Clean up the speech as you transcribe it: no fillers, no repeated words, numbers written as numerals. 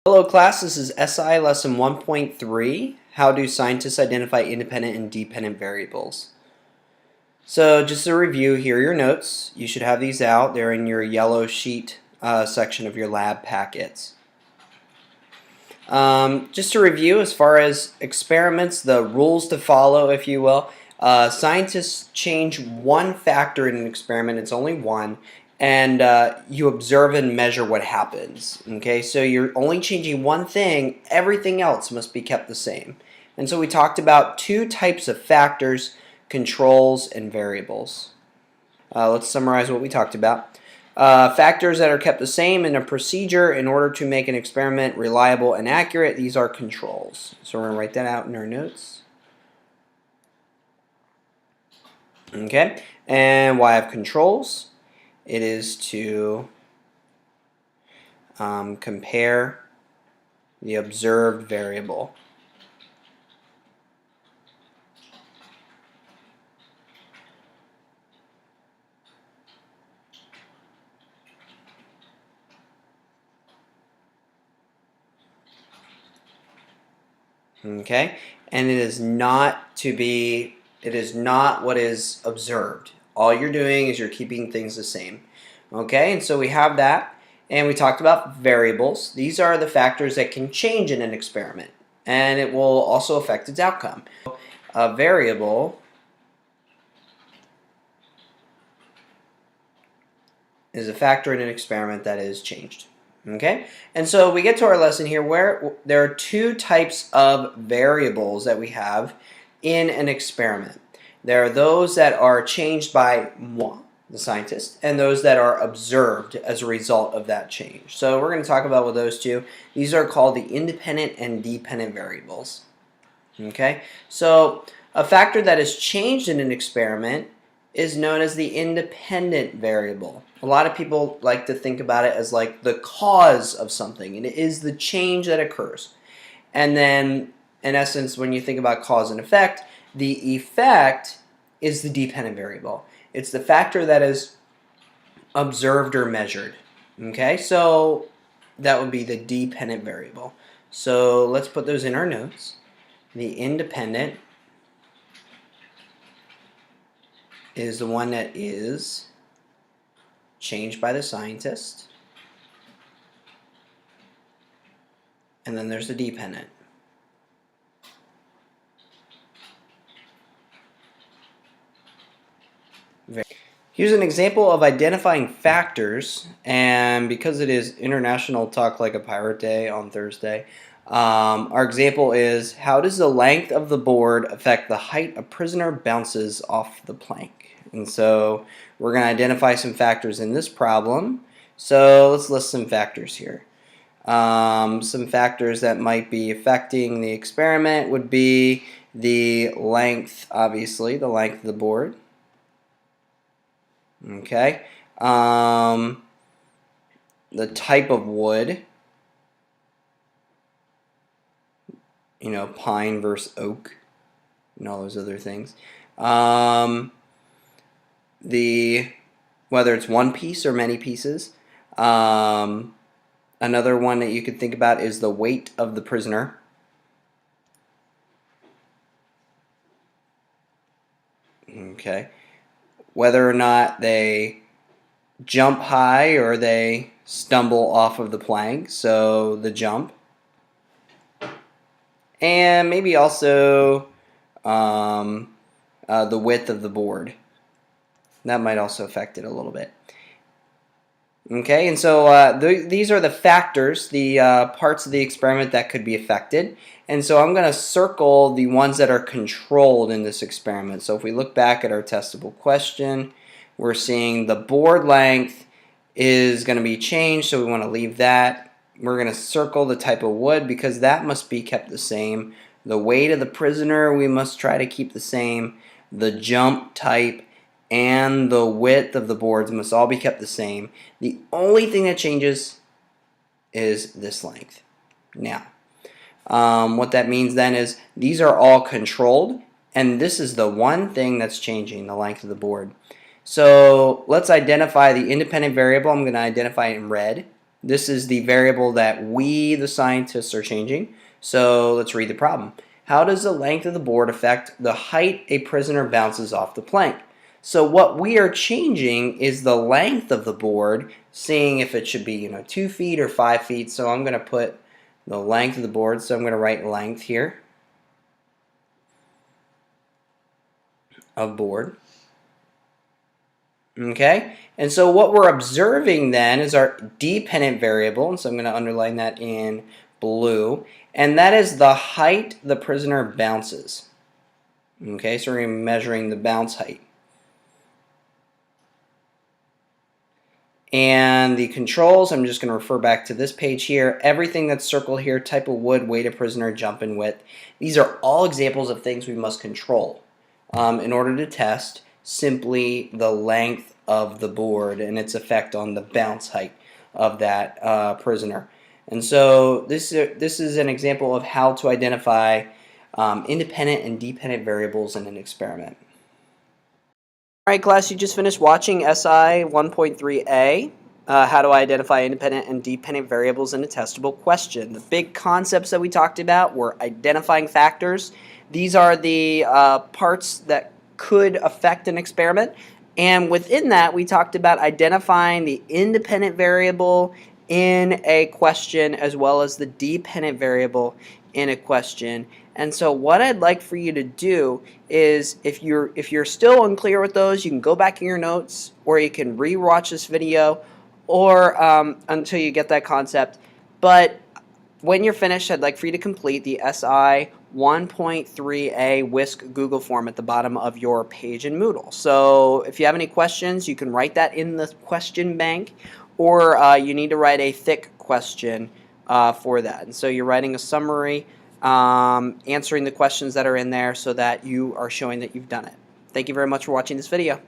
Hello class, this is SI lesson 1.3, how do scientists identify independent and dependent variables. So just a review, here are your notes. You should have these out. They're in your yellow sheet section of your lab packets. Just to review, as far as experiments, the rules to follow, if you will, scientists change one factor in an experiment, it's only one, and you observe and measure what happens. Okay, so you're only changing one thing, everything else must be kept the same. And so we talked about two types of factors, controls and variables. Let's summarize what we talked about. Factors that are kept the same in a procedure in order to make an experiment reliable and accurate, these are controls. So we're going to write that out in our notes. Okay, and why have controls? It is to compare the observed variable. Okay, and it is not what is observed. All you're doing is you're keeping things the same. Okay, and so we have that, and we talked about variables. These are the factors that can change in an experiment, and it will also affect its outcome. A variable is a factor in an experiment that is changed. Okay, and so we get to our lesson here where there are two types of variables that we have in an experiment. There are those that are changed by moi, the scientist, and those that are observed as a result of that change. So we're going to talk about with those two. These are called the independent and dependent variables. Okay, so a factor that is changed in an experiment is known as the independent variable. A lot of people like to think about it as like the cause of something, and it is the change that occurs. And then, in essence, when you think about cause and effect, the effect is the dependent variable. It's the factor that is observed or measured. Okay, so that would be the dependent variable. So let's put those in our notes. The independent is the one that is changed by the scientist. And then there's the dependent. Here's an example of identifying factors, and because it is International Talk Like a Pirate Day on Thursday, our example is, how does the length of the board affect the height a prisoner bounces off the plank? And so we're going to identify some factors in this problem. So let's list some factors here. Some factors that might be affecting the experiment would be the length, obviously, the length of the board. Okay. The type of wood. You know, pine versus oak, and all those other things. Whether it's one piece or many pieces. Another one that you could think about is the weight of the prisoner. Okay. Whether or not they jump high or they stumble off of the plank, so the jump. And maybe also the width of the board. That might also affect it a little bit. Okay, and so these are the factors, the parts of the experiment that could be affected. And so I'm going to circle the ones that are controlled in this experiment. So if we look back at our testable question, we're seeing the board length is going to be changed, so we want to leave that. We're going to circle the type of wood because that must be kept the same. The weight of the prisoner we must try to keep the same. The jump type and the width of the boards must all be kept the same. The only thing that changes is this length. Now, what that means then is these are all controlled, and this is the one thing that's changing, the length of the board. So let's identify the independent variable. I'm going to identify it in red. This is the variable that we, the scientists, are changing. So let's read the problem. How does the length of the board affect the height a prisoner bounces off the plank? So what we are changing is the length of the board, seeing if it should be 2 feet or 5 feet. So I'm going to put the length of the board. So I'm going to write length here of board. Okay, and so what we're observing then is our dependent variable, and so I'm going to underline that in blue, and that is the height the prisoner bounces. Okay, so we're measuring the bounce height. And the controls, I'm just going to refer back to this page here. Everything that's circled here, type of wood, weight of prisoner, jump in width. These are all examples of things we must control in order to test simply the length of the board and its effect on the bounce height of that prisoner. And so this is an example of how to identify independent and dependent variables in an experiment. All right, class, you just finished watching SI 1.3a, how to identify independent and dependent variables in a testable question. The big concepts that we talked about were identifying factors. These are the parts that could affect an experiment. And within that, we talked about identifying the independent variable in a question as well as the dependent variable in a question. And so what I'd like for you to do is if you're still unclear with those, you can go back in your notes or you can re-watch this video or until you get that concept. But when you're finished, I'd like for you to complete the SI 1.3a WSQ Google form at the bottom of your page in Moodle. So if you have any questions, you can write that in the question bank, or you need to write a thick question for that. And so you're writing a summary, answering the questions that are in there so that you are showing that you've done it. Thank you very much for watching this video.